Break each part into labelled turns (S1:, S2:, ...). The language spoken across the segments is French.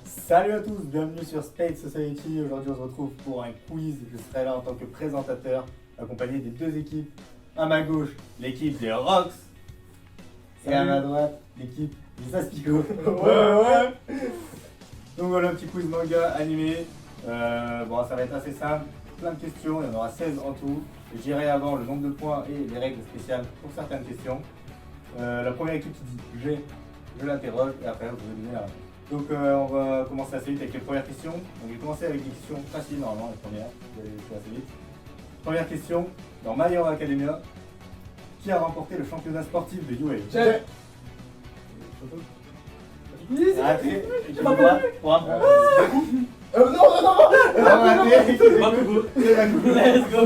S1: Salut à tous, bienvenue sur Spade Society. Aujourd'hui on se retrouve pour un quiz. Je serai là en tant que présentateur, accompagné des deux équipes. À ma gauche, l'équipe des Rocks. Et à ma droite, l'équipe des Aspico. Ouais. Donc voilà, un petit quiz manga animé. Bon, ça va être assez simple, plein de questions, il y en aura 16 en tout. Je dirai avant le nombre de points et les règles spéciales pour certaines questions. La première équipe qui dit j'ai, je l'interroge et après vous allez donner la réponse. Donc on va commencer assez vite avec les premières questions. Donc je vais commencer avec des questions faciles normalement, les premières, vous allez faire assez vite. Première question, dans My Hero Academia, qui a remporté le championnat sportif de UA?
S2: J'ai.
S1: Arrêtez, équipe droite, pour un point.
S2: Non,
S1: Arrêtez, c'est
S3: Bakugo.
S1: Let's go.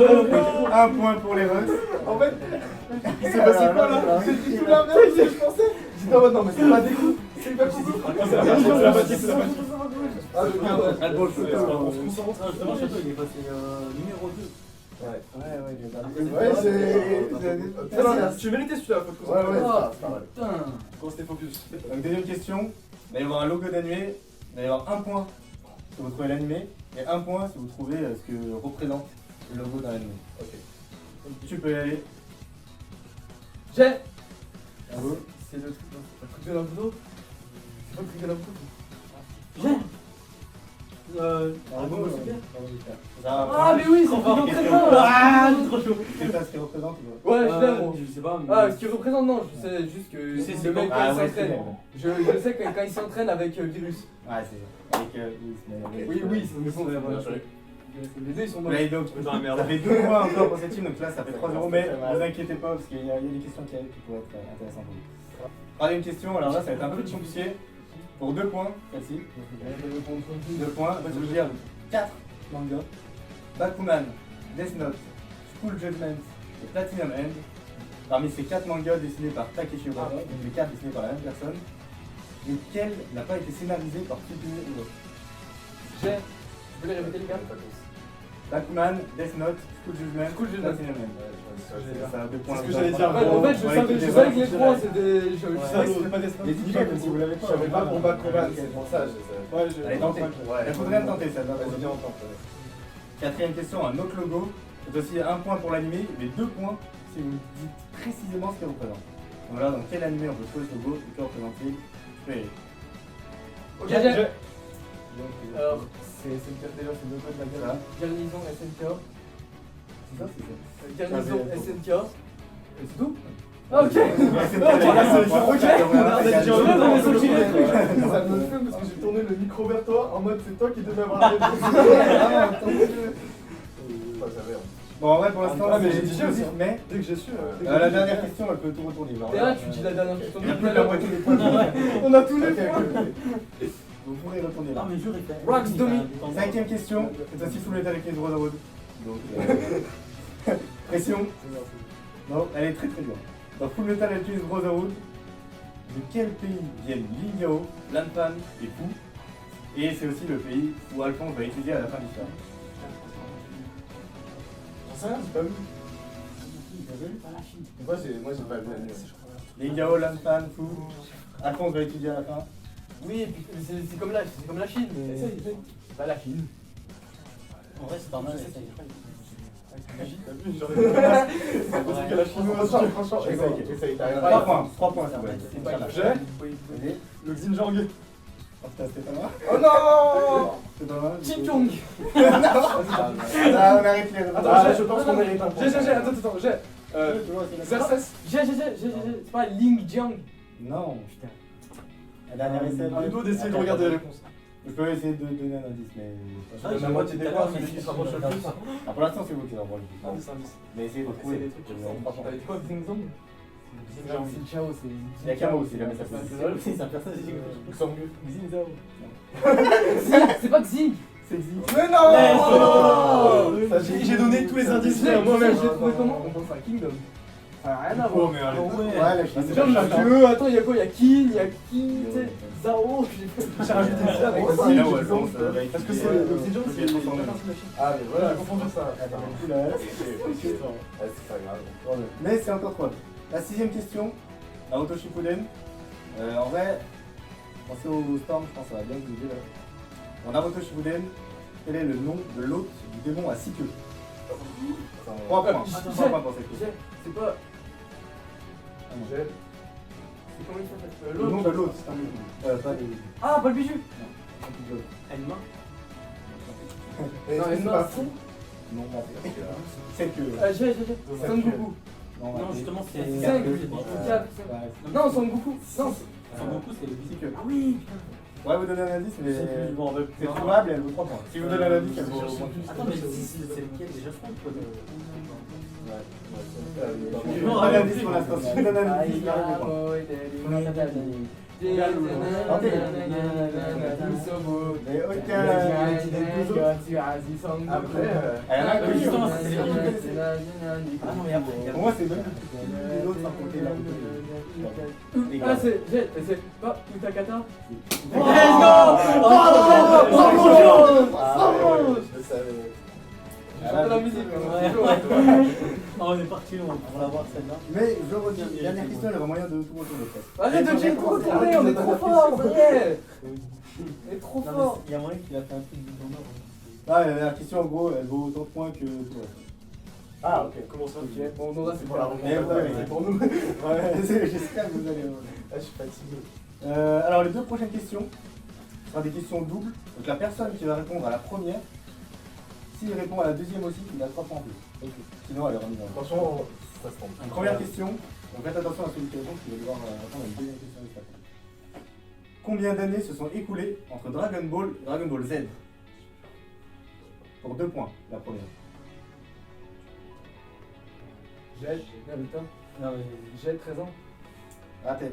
S1: Un point pour les Rocks.
S2: en fait, il s'est passé quoi là? C'est du tout l'inverse, je pensais. J'étais en mode non, mais c'est pas des coups, c'est pas possible.
S3: C'est la magie.
S2: Ah, je regarde.
S3: Ah, bon, je
S2: On se concentre.
S3: Justement, Château, il est passé numéro 2.
S2: Ouais, c'est l'inverse. Tu méritais celui-là, faut te concentrer. Ouais,
S3: Putain.
S2: Quand c'était focus.
S1: Donc deuxième question, il va y avoir un logo d'animé, il va y avoir un point si vous trouvez l'animé, et un point si vous trouvez ce que représente le logo d'un animé.
S2: Ok.
S1: Tu peux y aller.
S2: J'ai.
S1: Bravo.
S2: C'est le truc de Naruto. C'est pas le truc de Naruto.
S1: Bravo,
S2: Ah, mais oui, c'est le truc
S1: question.
S2: représente.
S3: Ah, trop chaud.
S1: C'est ça ce qu'il représente ou pas?
S2: Ouais, je l'aime. Moi.
S3: Je sais pas.
S2: Ah, ce qu'il représente, non, je sais juste que
S3: Tu sais,
S2: c'est
S3: c'est
S2: le mec
S3: bon.
S2: quand il
S1: ouais,
S2: s'entraîne. Je sais que quand il s'entraîne avec Virus.
S1: Ouais, c'est avec
S2: Oui, c'est bon, les deux ils sont bons.
S1: Là, donc,
S3: Dans la merde.
S1: ça fait 2 points encore pour cette team, donc là ça fait 3-0, mais ne vous inquiétez pas parce qu'il y a des questions qui arrivent qui pourraient être intéressantes pour vous. Troisième question, alors là ça va être un peu plus compliqué. Pour 2 points, celle-ci. 2 points, je vais vous dire 4 mangas. Bakuman, Death Note, School Judgment et Platinum End. Parmi ces 4 mangas dessinés par Takeshi Obata, donc les 4 dessinés par la même personne, lequel n'a pas été scénarisé par Tsukimi Udo?
S2: J'ai. Vous voulez répéter les gars?
S1: Bakuman, Death Note, School Judgment,
S2: School Judgment.
S1: Platinum End. Ça a 2 points.
S2: C'est ce que j'allais dire. En fait, je savais que les trois c'était. Je savais que c'était pas des
S1: Les difficultés, comme si vous l'avez pas.
S4: Je savais pas pour Bakuman, c'est pour ça.
S1: Allez, tentez. Il faudrait me tenter ça.
S4: Vas-y, viens, on tente.
S1: Quatrième question, un autre logo. C'est aussi un point pour l'animé, mais 2 points si vous me dites précisément ce qu'il représente. Donc voilà, dans quel animé on peut trouver ce logo et que représente-t-il? Je peux y aller.
S2: Ok, j'ai.
S4: Alors, c'est déjà c'est le code de la gueule.
S2: Garnison SNK.
S1: C'est ça, c'est ça.
S2: Garnison SNK. Et c'est tout? Ah, ok!
S4: Ça me fait parce que j'ai tourné le micro vers toi en mode c'est toi qui devais avoir la réponse.
S1: Bon, en vrai, pour l'instant,
S4: Ah, mais
S1: c'est
S4: j'ai dit aussi.
S1: mais
S4: Dès que j'ai su.
S1: la dernière question, elle peut tout retourner.
S2: Et là, tu dis la dernière question.
S1: Il y a plus de la moitié des points.
S4: On a tous les
S1: Ok,
S4: points.
S1: ok. Vous pourrez retourner là.
S3: Non, mais jure, il fait.
S2: Rocks Domi.
S1: Cinquième question, c'est aussi sous l'état avec les Brotherhood. Donc, pression. Non, elle est très très dure. Dans Full Metal Alchemist Brotherhood, de quel pays viennent Lin Yao, Lanfan et Fu? Et c'est aussi le pays où Alphonse va étudier à la fin de l'histoire.
S4: J'en sais rien, j'ai pas vu. Moi j'ai pas vu la
S1: Lin Yao, Lanfan, Fu. Alphonse va étudier à la fin.
S2: Oui, et puis c'est comme la Chine, mais. C'est pas la Chine.
S3: En vrai, c'est pas mal.
S4: T'as vu, j'en ai pas. C'est parce que la chinoise, franchement, essaye, t'as rien.
S1: 3 points, ça va être.
S2: C'est pas la
S4: J'ai
S1: Allez.
S4: le Xinjiang.
S1: Oh putain, c'était pas mal.
S4: Oh non.
S1: C'est pas mal.
S2: Kim Jong.
S1: Ah, on arrête les
S4: Attends, je pense qu'on mérite un point.
S2: Attends, j'ai. Xerxes. J'ai. C'est pas Ling Jiang.
S1: Non, putain. La dernière essai.
S4: Arrête d'essayer de regarder les réponses.
S1: Je peux essayer de donner un indice, mais.
S3: Ah,
S4: La moitié des points, celui qui se rapproche le plus.
S1: Ah, pour l'instant, c'est vous qui en parlez.
S4: Indice, indice.
S1: Mais essayez de trouver des trucs.
S4: T'as dit quoi, Xinjiang?
S2: C'est Chao, c'est.
S1: Il y a Kamo aussi, jamais ça peut.
S3: C'est un personnage.
S4: Xinjiang.
S2: C'est pas Xing.
S1: C'est Xi.
S4: Mais non.
S2: J'ai donné tous les indices moi-même. J'ai trouvé comment? Kingdom. Rien à voir.
S1: Ouais, la Chine.
S2: C'est genre le jeu, attends, il y a quoi? Il y a Qin, il y a Qi, tu sais, Zhao, j'ai rajouté ça avec
S1: C'est
S2: Xing.
S1: là où Alphonse va
S4: Est-ce que
S1: étudier,
S4: c'est le Xinjiang,
S1: peut-être transformer.
S4: Ah, mais voilà, j'ai confondu ça.
S1: C'est
S4: pas grave.
S1: Mais c'est encore 3. La 6ème question, Naruto Shippuden. En vrai, pensez au Storm, je pense que ça va bien vous aider là. En Naruto Shippuden, quel est le nom de l'hôte du démon à 6 queues? 3 points. 3 points pour cette question.
S2: C'est pas.
S4: J'ai.
S2: C'est comment il s'appelle
S1: Le nom de l'hôte, c'est un démon. Pas des.
S2: Ah, pas le bijou.
S3: Enma.
S2: Non,
S4: c'est
S2: Enma,
S4: pas
S2: fou.
S1: Non, c'est que.
S2: J'ai. Son Goku.
S1: Non,
S3: Non, justement, c'est.
S2: C'est
S3: c'est-
S2: cinq.
S3: c'est-
S2: Non, Son Goku. Non.
S3: Son Goku, c'est le
S1: C'est
S3: biscuit.
S1: que.
S2: Ah oui, putain.
S1: Ouais, vous donnez un indice, mais.
S3: Je sais plus, je m'en rappelle plus.
S1: C'est trouvable et elle vaut 3 points. Si vous donnez un indice, elle vaut.
S3: Attends, mais c'est lequel déjà je crois quoi
S1: Je vous donne un indice pour l'instant. Si je vous donne un indice, il y aura 2 points. Mais aucun.
S4: Après,
S1: Elle a un
S3: Justement,
S1: peu.
S3: c'est Ah non, mais après.
S1: Pour moi, c'est même l'autre sans compter la
S2: Ah, c'est pas Utakata.
S3: Let's go!
S2: Bravo!
S4: je savais.
S2: J'entends la musique.
S3: Ah, on est parti, on va la voir celle-là.
S1: Mais je redis, dernière question, il y aura moyen de tout retourner presque.
S2: Arrête de dire trop tourner, on est trop fort, ça y est. On est trop
S3: Non,
S2: fort.
S3: mais il y a moyen qu'il a fait un truc du genre.
S1: Ah, la question en gros, elle vaut autant de points que tout le reste.
S4: Ah, ok, comment ça?
S2: Ok, bon, Nora, c'est
S4: Pour la
S2: pas
S1: Mais
S4: remontada,
S1: ouais,
S4: c'est pour nous.
S1: Ouais, j'espère que vous allez.
S4: Ah, je suis fatigué.
S1: Alors, les deux prochaines questions, ce sera des questions doubles. Donc, la personne qui va répondre à la première, s'il répond à la deuxième aussi, il a 3 points en plus. Sinon, elle est remise en jeu.
S4: Franchement, ça se tombe.
S1: Première question, donc faites attention à celui qui répond, parce qu'il va devoir répondre à une deuxième question juste après. Combien d'années se sont écoulées entre Dragon Ball et Dragon Ball Z? Pour 2 points, la première.
S2: J'ai. Putain.
S3: Non, mais.
S2: J'ai 13 ans.
S1: Raté.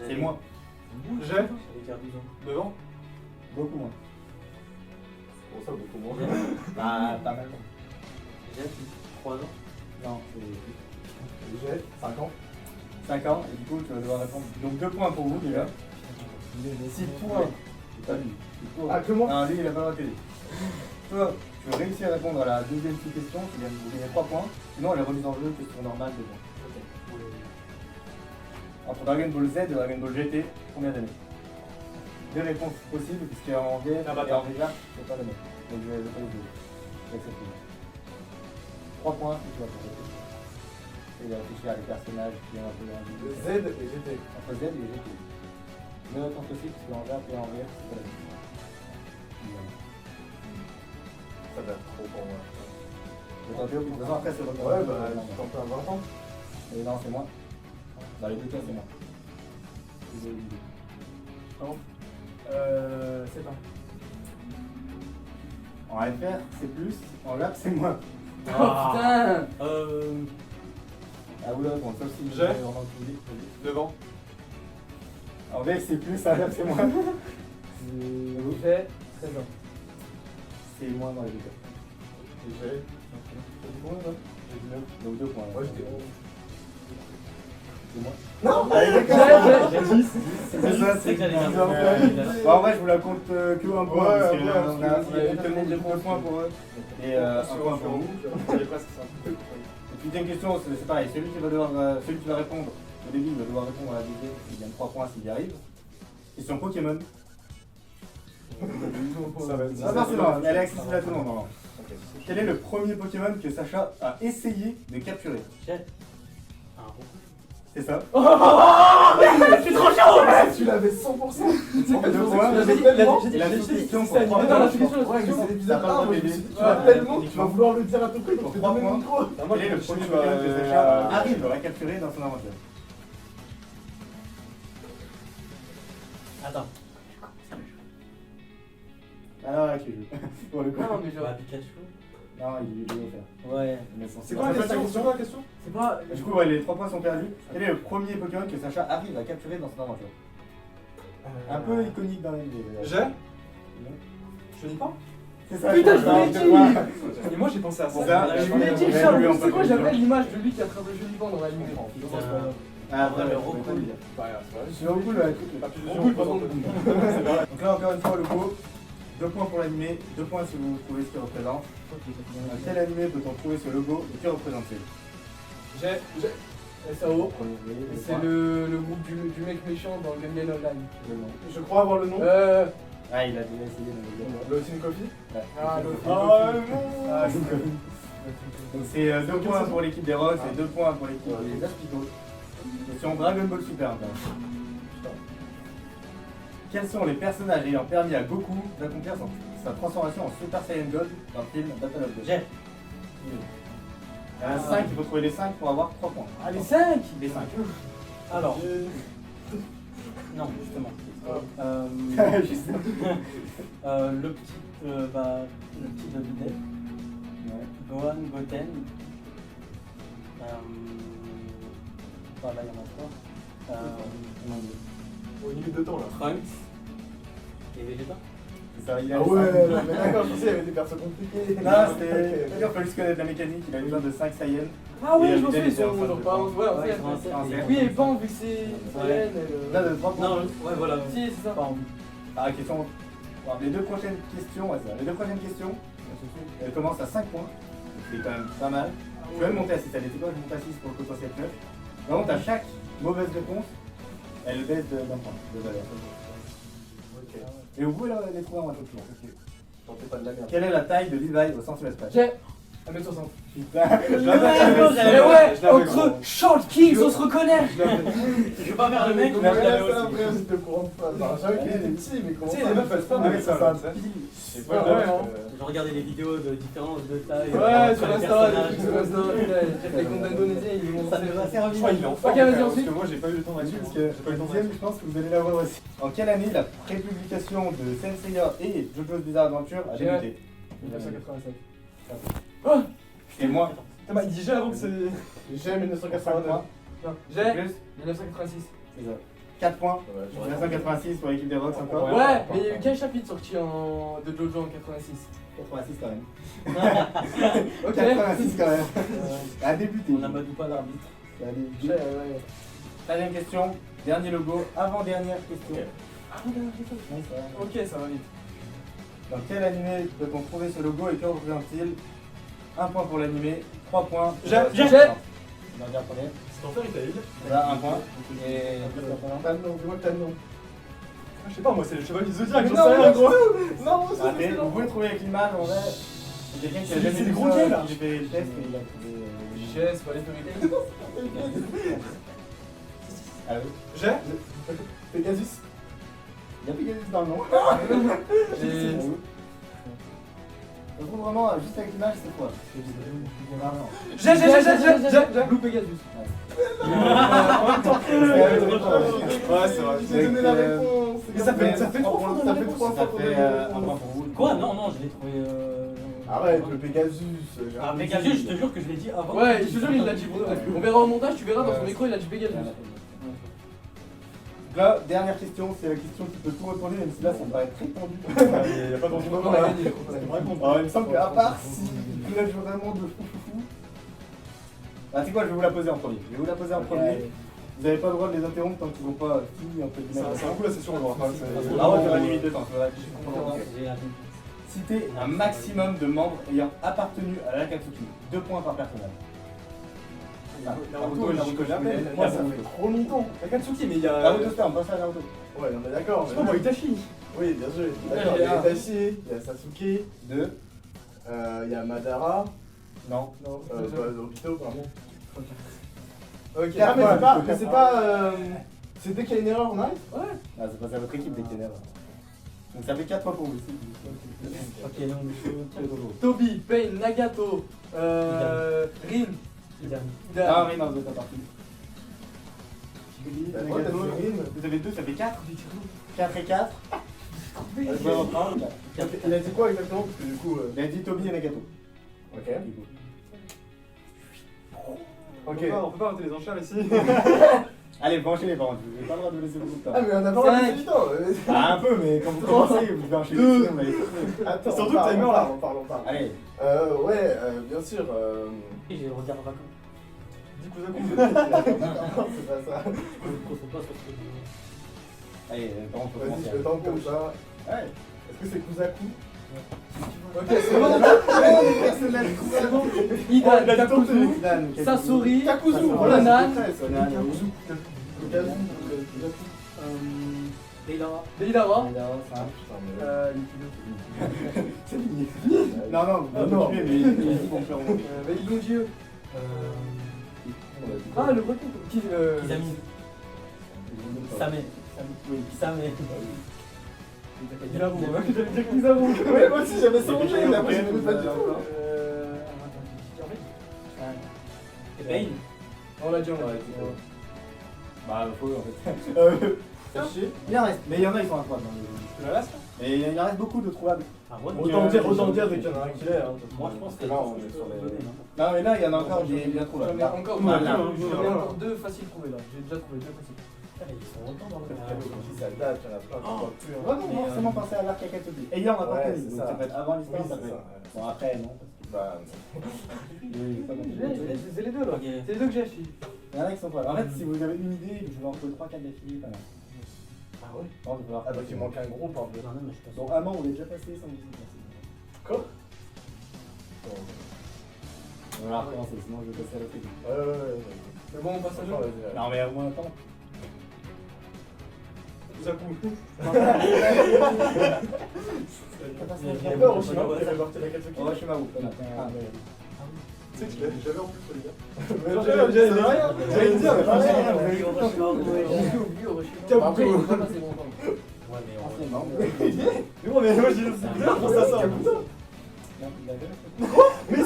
S1: C'est moins.
S4: J'ai
S3: J'avais qu'à 12 ans.
S4: 9 ans.
S1: Beaucoup moins.
S4: Bon, ça, beaucoup moins.
S1: Bah, pas mal.
S3: J'ai 3 ans.
S1: Non, c'est
S4: J'ai 5 ans.
S1: 5 ans, et du coup, tu vas devoir répondre. Donc 2 points pour vous, déjà. 6 points. C'est pas lui.
S4: Ah, que moi?
S1: Non, lui, il a pas raté. Toi, tu réussis à répondre à la deuxième question, tu viens de vous gagner 3 points. Sinon, elle est remise en jeu, question normale, 2 points. Entre Dragon Ball Z et Dragon Ball GT, combien d'années? 2 réponses possibles, puisqu'en V et
S4: Ah,
S1: en
S4: bâtard.
S1: VGA, c'est pas la même. Donc je vais pas les deux. J'accepte les 3 points, et tu vas pour GT. Et il va réfléchir à des personnages qui ont un peu un
S4: Le Z et GT.
S1: entre Z et GT. 2 réponses possibles, parce qu'en VA et en VF, c'est pas la même. Voilà.
S4: Ça va être trop pour moi.
S1: Je vais tenter au plus. De toute façon, après, c'est votre
S4: Ouais, bah, tu t'en fais un 20 ans.
S1: Et non, c'est moi. Dans les deux cas, c'est moi.
S2: C'est pas.
S1: En FR, c'est plus. En lap, c'est moi.
S2: Oh putain.
S1: Ah, vous la répondre, sauf si
S4: J'ai.
S1: vraiment tout dit.
S4: 9 ans.
S1: En VF, c'est plus. En lap, c'est moi.
S2: J'ai 13 ans.
S1: C'est moi dans les deux cas.
S4: Et j'ai.
S1: T'as dit combien, toi? J'ai dit 9. Donc 2 points.
S4: Moi, j'étais 11.
S1: C'est moi.
S4: Non!
S1: Allez, les gars,
S2: J'ai 10.
S1: c'est ça, c'est
S3: que j'allais dire.
S1: Bon, en vrai, je vous la compte que un point.
S4: Ouais,
S1: parce que
S4: ouais,
S1: on a
S4: parce que
S1: tellement de 2 points pour eux. Et un point pour vous.
S4: C'est presque ça.
S1: Et puis, une question, c'est pareil. Celui qui va répondre au début, il va devoir répondre à la deuxième. Il gagne 3 points s'il y arrive. Question Pokémon.
S4: Ça va être
S1: Ah, forcément, elle est accessible à tout le monde. Non.
S4: Ok.
S1: Quel est le premier Pokémon que Sacha a essayé de capturer?
S3: J'ai. Un robot.
S1: C'est ça.
S3: Je suis trop chaud!
S4: Tu l'avais 100%.
S1: En fait, 2 points. Et la sous-question pour 3
S2: Attends, la
S1: points.
S2: sous-question,
S4: Ouais, mais c'est
S1: T'as
S4: l'épisode
S1: pas le droit
S4: 1, moi je me
S1: d'aider.
S4: suis dit, tu vas tellement, tu vas vouloir le dire à tout prix, donc
S1: Pour
S4: je te
S1: 3
S4: donne le
S1: points.
S4: micro.
S1: Quel est le premier Pokémon que Sacha arrive à capturer dans son aventure?
S3: Attends.
S1: Alors là, qui joue. Pour le coup.
S2: Non, mais
S3: Bah,
S2: genre.
S3: Pikachu.
S1: Non, il est offert.
S3: Ouais.
S1: Mais bon,
S4: C'est quoi la question? C'est quoi la question?
S2: C'est pas.
S1: Du coup, ouais, les 3 points sont perdus. Quel est le premier Pokémon que Sacha arrive à capturer dans son aventure? Un peu iconique dans l'NB.
S4: J'ai? Je dis pas?
S1: C'est ça.
S2: Putain, je voulais dire.
S4: Et moi j'ai pensé à
S1: Bon,
S4: ça.
S1: ça,
S2: Je voulais dire
S1: Ouais,
S2: Charles,
S1: lui, on
S2: c'est
S1: peut
S2: quoi?
S1: le
S2: J'avais
S1: dire.
S2: l'image de lui qui attrape le joli vent dans l'anime.
S1: Ah,
S3: Ouais,
S1: ouais,
S3: le
S1: je pouvais pas le dire.
S4: Bah, c'est vrai.
S1: Sur le coup, le truc est pas plus
S4: Beaucoup, pardon.
S1: Donc là, encore une fois, le beau. 2 points pour l'animé, 2 points si vous trouvez ce qu'il représente. Quel animé peut-on trouver ce logo et qui représente
S2: J'ai. SAO. C'est le groupe du mec méchant dans le Game Online.
S4: Je crois avoir le nom.
S1: Ah, il a déjà essayé.
S2: Lotin Coffee.
S1: Ouais.
S2: Ah, Lotin
S4: Ah,
S2: Coffee.
S4: non.
S2: Ah, c'est Coffee.
S1: Donc c'est 2 points pour l'équipe des Rocks et 2 points pour l'équipe des Aspicots. Question Dragon Ball Super. Putain. Quels sont les personnages ayant permis à Goku d'accomplir sa transformation en Super Saiyan God dans le film Battle of the
S3: J'ai.
S1: Il y en a 5, il faut trouver les 5 pour avoir 3 points.
S3: Ah, les 5.
S1: Les 5.
S3: Alors. Non, justement.
S1: Justement.
S3: Le petit de Bidet. Gohan, Goten. Là, il y en a 3.
S4: Au limite de temps là.
S3: Trunks. Et Vegeta.
S1: C'est ça, il a
S2: Ah
S1: les
S2: ouais,
S1: cinq.
S2: mais d'accord, je sais, il y avait des persos compliqués.
S1: Non, c'était.
S2: Ok.
S1: Il a fallu se connaître la mécanique, il a besoin de 5 Saiyans.
S5: Ah
S1: Et
S5: oui, je m'en
S1: Videl
S5: souviens,
S1: était en
S5: son
S1: phase
S5: nom,
S1: de
S5: pardon. Ouais,
S3: Ouais,
S5: en
S3: c'est un
S5: fait.
S3: Saiyan.
S5: Oui, et Pan, vu que c'est Saiyan.
S1: Là, de 3 points.
S3: Non, ouais, voilà.
S5: Si, c'est ça.
S3: Pas envie.
S1: Ah, question. Alors, les deux prochaines questions, ouais, ça. Les deux prochaines questions, elles commencent à 5 points. Donc c'est quand même pas mal. Je vais même monter à 6. Elle était quoi? Je monte à 6 pour le potentiel 9. Par contre, à chaque mauvaise réponse, elle baisse d'un point de valeur.
S2: Ok.
S1: Et vous pouvez les trouver en un peu plus long.
S2: Tentez pas de la merde.
S1: Quelle est la taille de Levi au centimètre près?
S5: J'ai 1m60.
S1: Putain, je
S3: Ouais,
S1: l'avais.
S5: ouais,
S2: je l'avais,
S5: entre
S2: gros.
S5: Short Kings, on se reconnaît.
S3: Je vais pas faire le mec,
S2: Mais
S3: mais je l'avais
S2: là, c'est un
S3: aussi.
S2: vrai, j'étais au courant de ça. Non, j'avais qu'il était petit, mais comment
S5: Tu sais,
S2: ça
S5: les meufs, elles se
S2: Ah,
S5: parlent
S2: mais
S5: de
S2: ça,
S5: ça.
S2: ça.
S1: C'est
S2: Ouais,
S1: pas
S2: ouais,
S1: grave.
S3: Je regardais des vidéos de différence de taille.
S5: Ouais, sur
S3: les
S5: Insta, des
S3: personnages.
S5: trucs sur Insta. J'ai fait les comptes d'Indonésie, ils m'ont
S3: Ça nous a servi.
S4: Je crois qu'il est en forme.
S5: Ok, vas-y,
S4: parce
S5: ensuite.
S4: que moi j'ai pas eu le temps
S1: Parce
S4: là-dessus.
S1: que
S4: J'ai pas eu le temps
S1: deuxième, je pense que vous allez l'avoir aussi. En quelle année la prépublication de Senseiya et JoJo's Bizarre Adventure a débuté?
S5: 1987.
S1: C'est moi.
S4: Putain, bah, il dit j'ai avant que c'est.
S2: J'ai 1982.
S5: Non, j'ai
S1: Plus
S5: 1986.
S1: C'est ça. 4 points.
S2: Ouais,
S1: 1986 pour l'équipe des Rocks encore.
S2: Ouais.
S5: Ouais, mais il y a eu quel chapitre sorti de Jojo en 86?
S1: 86 quand même.
S5: Ok.
S1: 86 quand même. A débuté.
S3: On n'amadou pas l'arbitre.
S1: Ça a débuté.
S5: J'ai, ouais.
S1: Troisième question. Dernier logo. Avant-dernière question.
S2: Ok.
S1: Oui, ça va.
S5: Ok, ça va vite.
S1: Dans quel animé peut-on trouver ce logo et que représente-t-il? 1 point pour l'animé, 3 points.
S5: J'ai.
S1: On va dire premier.
S4: C'est ton frère, il t'a dit.
S1: Là, 1 point. Et.
S2: T'as le nom, dis-moi que t'as le nom.
S4: Je sais pas, moi c'est le chevalier Zodiac,
S2: Mais
S4: j'en
S2: non,
S4: sais rien
S2: mais-
S4: gros.
S2: Non, c'est
S1: Raté. Vous pouvez trouver avec l'image en vrai. C'est quelqu'un qui a
S4: C'est
S1: jamais
S4: des
S1: vu
S4: gros
S1: ça,
S4: quais, là.
S1: J'ai fait le test et il a trouvé.
S5: J'ai, c'est pas les Fairy
S1: Ah oui.
S4: J'ai.
S2: Pegasus.
S1: Il y a Pegasus dans le nom.
S5: J'ai.
S1: Je trouve vraiment, juste avec l'image, c'est quoi?
S5: J'ai Blue Pegasus.
S4: Ouais, c'est vrai.
S2: J'ai donné la réponse.
S4: Mais ça fait 3 fois
S2: Ça fait 3
S1: Ça
S2: fois qu'on
S1: fait
S2: a
S1: 1 point pour vous.
S3: Quoi? Non, non, je l'ai trouvé.
S2: Arrête, le Pegasus.
S3: Ah, Pegasus, je te jure que je l'ai dit avant.
S5: Ouais, je te jure, il l'a dit pour de vrai. On verra au montage, tu verras dans son micro, il a dit Pegasus.
S1: Là, dernière question, c'est la question qui peut tout retourner, même si là ça me paraît très tendu.
S4: Il y a pas d'enjeu
S5: On a gagné.
S1: Il me semble qu'à part si tu lâches vraiment de fou. Ah, c'est quoi, je vais vous la poser en premier. Je vais vous la poser en premier. Vous n'avez pas le droit de les interrompre tant qu'ils n'ont pas fini entre guillemets.
S4: C'est un coup la session, on va
S1: Ah ouais, tu la limite de temps, tu vois.
S3: J'ai un-
S1: Citez un maximum de membres ayant appartenu à l'Akatsuki. 2 points par personnage.
S4: Naruto, Naruto, jamais.
S2: Moi, ça fait trop longtemps.
S4: Akatsuki, mais il y a.
S1: Naruto, c'était un passage à Naruto.
S2: Ouais, on est d'accord.
S4: C'est pas moi, Itachi.
S2: Oui, bien sûr. D'accord, il y a Itachi, il y a Sasuke,
S1: 2.
S2: il y a Madara.
S1: Non.
S2: Non, Obito, pardon.
S5: Ok,
S2: Ah, mais c'est pas. C'est dès qu'il y a une erreur, on arrive?
S1: Ah, c'est pas à votre équipe dès qu'il y en a. Donc ça fait 4 points pour vous.
S3: Ok, donc je suis
S5: Toby, Pain, Nagato, Rin,
S1: Ah oui, non, vous êtes pas parti.
S2: Ouais, t'as dit Rin.
S1: Vous avez 2, ça fait 4. 4 et 4. Je vais reprendre.
S2: Il a dit quoi exactement? Parce que du coup.
S1: Il a dit Toby et Nagato.
S2: Ok. Ok.
S4: On peut pas arrêter les enchères ici.
S1: Allez, branchez les parents, vous n'avez pas le droit de laisser beaucoup de temps.
S2: Ah, mais on a pas le droit de laisser du temps.
S1: Ah, un peu, mais quand vous commencez, vous devez enchaîner.
S2: Deux.
S1: Sinon, vous allez-
S2: Attends,
S4: Surtout
S2: on
S4: que
S2: parle,
S4: timer,
S2: on
S4: là.
S2: parle, on parle, on parle.
S1: Allez,
S2: Ouais, bien sûr.
S3: J'ai le regard vacant.
S4: Dis Kusaku.
S2: Non, c'est pas ça.
S3: Faut pas se
S1: allez, par contre, faut
S2: Vas-y,
S1: commencer.
S2: je le tente comme ça.
S1: Ouais.
S2: Est-ce que c'est Kuzaku?
S5: Ok, c'est bon.
S1: Personnel, c'est bon.
S5: Idan, Kakuzu,
S1: Dan,
S5: Sasori,
S2: Kakuzu,
S1: voilà,
S5: Ronan,
S1: c'est très, Ronan.
S2: Kuzaku.
S3: Et
S5: Deidara.
S1: Évidemment, ça.
S2: Putain,
S1: C'est fini. Non, non, vous
S2: non.
S1: pouvez tuer, mais ils vont faire monter.
S5: Igonjiu. Ah, le breton. Qui
S3: Kizami. Samé. Oui, Samé.
S5: Kizaru.
S2: j'avais dit Kizaru. Ouais, moi aussi j'avais songé, mais après je ne pas du tout.
S3: Et Bane.
S5: On l'a dit, on l'a dit.
S1: Bah, faut en fait.
S2: Chercher.
S1: Il en reste, mais il y en a, ils sont incroyables.
S2: Tu la lasses?
S1: Et il en reste beaucoup de trouvables.
S3: Ah, ouais,
S2: Autant dire qu'il y en a un qui l'est.
S3: Moi, je pense que
S2: là, on est sur les.
S1: Non, mais là, il y en a encore des bien trouvables.
S5: J'en ai encore
S1: Voilà.
S5: j'en ai encore deux faciles trouvés là. J'ai déjà trouvé deux faciles.
S3: Ils sont autant dans le
S2: Ça date, il y en a plein qui voient plus.
S1: On va pas forcément penser à l'arc à Katsuki. Et hier, on a pas
S2: Ouais,
S1: connu,
S2: c'est
S1: donc
S2: ça.
S1: ça peut être avant l'histoire,
S2: Oui,
S1: ça
S2: c'est
S1: peut
S2: ça.
S1: être. Bon, après, non.
S2: Bah,
S5: C'est les deux là.
S3: Ok.
S5: C'est les deux que j'ai achetés.
S1: Il y en a qui sont pas. En fait, si vous avez une idée, je vais en trouver 3-4 d'affilée, pas mal.
S5: Ah ouais.
S1: Bon, je vais voir.
S2: ah donc il manque un groupe en fait.
S3: Non, non, mais je suis pas sûr.
S1: Donc, Amand, on l'a déjà passé sans musique.
S2: Quoi?
S1: On va recommencer, sinon je vais passer à l'autre équipe.
S2: Ouais.
S5: C'est bon, on passe à l'autre.
S1: Non, mais au moins, attends.
S2: Ça coule.
S3: J'ai
S2: peur aussi, non? Tu fais partie de la Katsuki.
S1: On va chez Marou.
S2: Tu sais que je l'avais en plus, les gars.
S1: J'allais dire,
S2: J'allais dire, mais pas rien.
S5: J'ai oublié Orochimaru. Après, il est pas passé longtemps.
S3: Ouais, mais
S1: Ah,
S3: on
S1: c'est marrant.
S2: Mais bon, mais moi j'ai bizarre pour ça sort. Mais si.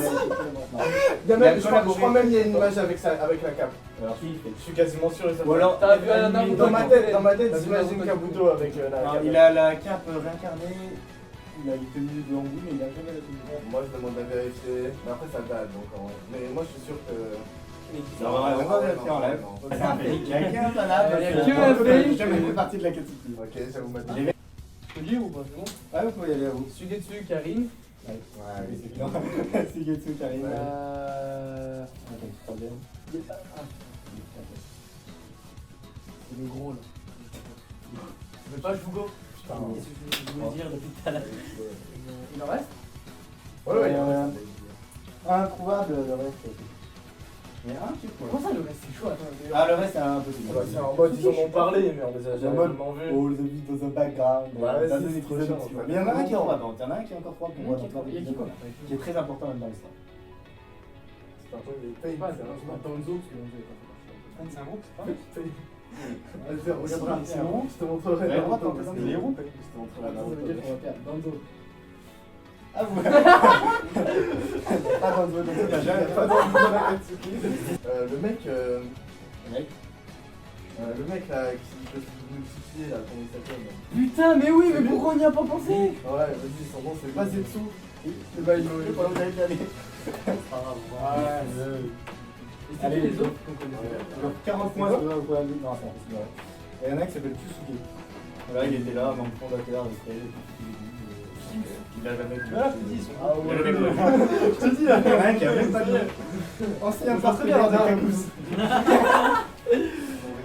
S2: Il y a même, je crois même il y a une image avec la cape.
S1: Alors, qui
S2: Je suis quasiment sûr et ça.
S1: Ou alors,
S5: T'as vu un Naruto
S2: dans ma tête, j'imagine Kabuto avec la
S1: alors,
S2: cape.
S1: il a la cape réincarnée, il a une tenue de Hangul, mais il a jamais la tenue de Hangul.
S2: Moi je demande à vérifier, mais après ça date donc. Mais moi je suis sûr que.
S1: On va vérifier en live. C'est un fake. Il y a qu'un malade.
S5: Il y a qu'un fake.
S1: J'ai jamais fait partie de la Katsuki.
S2: Ok, j'avoue maintenant.
S5: Je te dis ou pas, c'est bon?
S1: Ouais, vous pouvez y aller à vous.
S5: Sugetsu, Karin.
S1: Ouais, oui, c'est évident. Sugetsu, Karina. Attends, problème.
S5: C'est le gros là. Tu veux pas Shugo?
S2: Putain.
S3: Qu'est-ce que je voulais dire depuis tout à l'heure?
S5: Il en reste?
S2: Ouais.
S1: Introuvable, le reste. Il y a un petit peu.
S5: Comment ça le reste? C'est chaud, attends.
S1: Ah, le reste, c'est impossible.
S2: C'est en mode ils en ont parlé, mais on les a jamais vraiment vus.
S1: Oh, les amis dans un background.
S2: Ouais,
S1: dans
S2: si,
S1: un
S2: c'est
S1: épisode
S2: trop
S1: obscur.
S2: chiant.
S1: Mais il y en a un qui est en avant. Il y en a un qui est encore froid qu'on voit dans
S5: Il y a qui quoi?
S1: qui est très important même dans l'histoire.
S2: C'est un truc des
S5: C'est
S2: pays.
S5: pas Danzo, parce que Danzo est pas fait.
S3: C'est un groupe, c'est pas
S2: Regarde, c'est bon, je te montrerai.
S1: Ouais,
S2: Attends,
S1: attends,
S2: attends,
S1: c'est les roues.
S2: je te montrerai
S5: Ça veut dire qu'on va perdre. Danzo.
S1: Ah, vous pas dans le il y a jamais
S2: Pas dans la Katsuki. Le mec.
S1: Mec.
S2: Le mec là qui peut se multiplier là, comment il s'appelle?
S5: Putain, mais oui, mais pourquoi on n'y a pas pensé?
S2: Ouais, vas-y, son nom c'est Mazetsu.
S1: C'est pas une mauvaise pas où j'allais y aller.
S5: Et c'est
S1: Allez,
S5: qui les autres qu'on connaît?
S1: Donc 40 points sur le point de vue. Non, c'est vrai. Et il y en a un qui s'appelle Kusuke. Voilà, il était là, membre fondateur, il a jamais vu.
S2: Voilà, je te dis, ils sont.
S1: Ah ouais, je te dis, il y en a un qui a même pas de nom. Ancien partenaire de Caboose.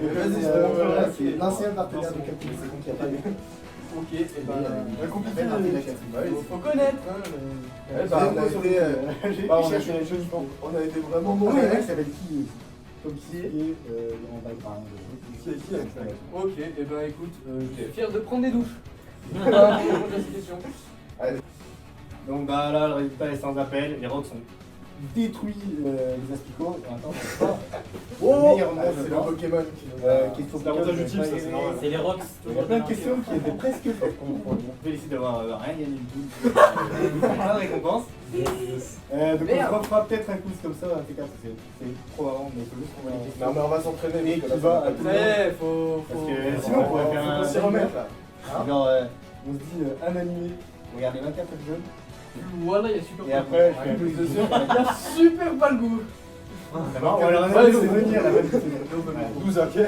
S2: Vas-y, je te montrerai.
S1: C'est l'ancien partenaire de Caboose, c'est con qu'il n'y a pas eu.
S5: Ok, et ben.
S2: Compliqué.
S5: Faut connaître, hein.
S2: Ouais, bah, on a été.
S1: J'ai cherché les choses.
S2: On a été vraiment
S1: Oui,
S2: mauvais.
S1: le mec s'appelle qui comme qui est en background.
S2: Qui est avec
S5: Ok, et ben écoute, je suis fier de prendre des douches. Voilà, pour répondre à cette question.
S1: Donc bah là, le résultat est sans appel. Les Rocks ont détruit les Aspicots. Attends, c'est pas.
S2: Oh,
S1: meilleur nom, je
S2: c'est le
S1: pense.
S2: Pokémon
S1: Qui faut
S4: L'avantage utile, ça, c'est normal.
S3: C'est les Rocks.
S1: Il y a plein de questions qui étaient presque faites. On félicite d'avoir rien gagné du tout. Plein de récompenses. Donc
S5: Merde.
S1: on fera peut-être un quiz comme ça, un T4, c'est trop marrant, mais il faut juste qu'on va les questions.
S2: Non, mais on va s'entraîner.
S1: Et
S2: parce que
S1: qui
S2: là,
S1: va
S2: ça
S1: à
S2: va
S1: tout
S5: Ça y est, faut.
S1: Parce que sinon on pourrait faire
S2: faut
S1: un
S2: s'y remettre là.
S1: Genre, on se dit un animé, regardez 24 épisodes,
S5: Voilà, il y a super.
S1: et après je fais un quiz dessus.
S5: Il y a super pas le goût.
S1: C'est marrant, on leur a
S2: Ouais,
S1: dit de
S2: c'est
S1: venir la bonne ouais.
S2: 12 ok.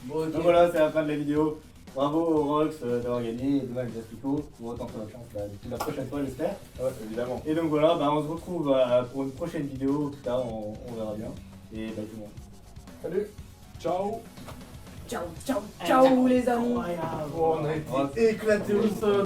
S5: Bon, ok.
S1: Donc voilà, c'est la fin de la vidéo. Bravo aux Rox d'avoir gagné, et dommage les Aspicots, pour autant que la chance depuis la prochaine fois j'espère.
S2: Ouais, évidemment.
S1: Et donc voilà, bah, on se retrouve pour une prochaine vidéo, plus tard on verra bien. Et bah tout le monde.
S2: Salut. Ciao.
S5: Ciao, ciao, ciao les amis.
S3: Incroyable.
S2: Oh, on a été éclatés au sol.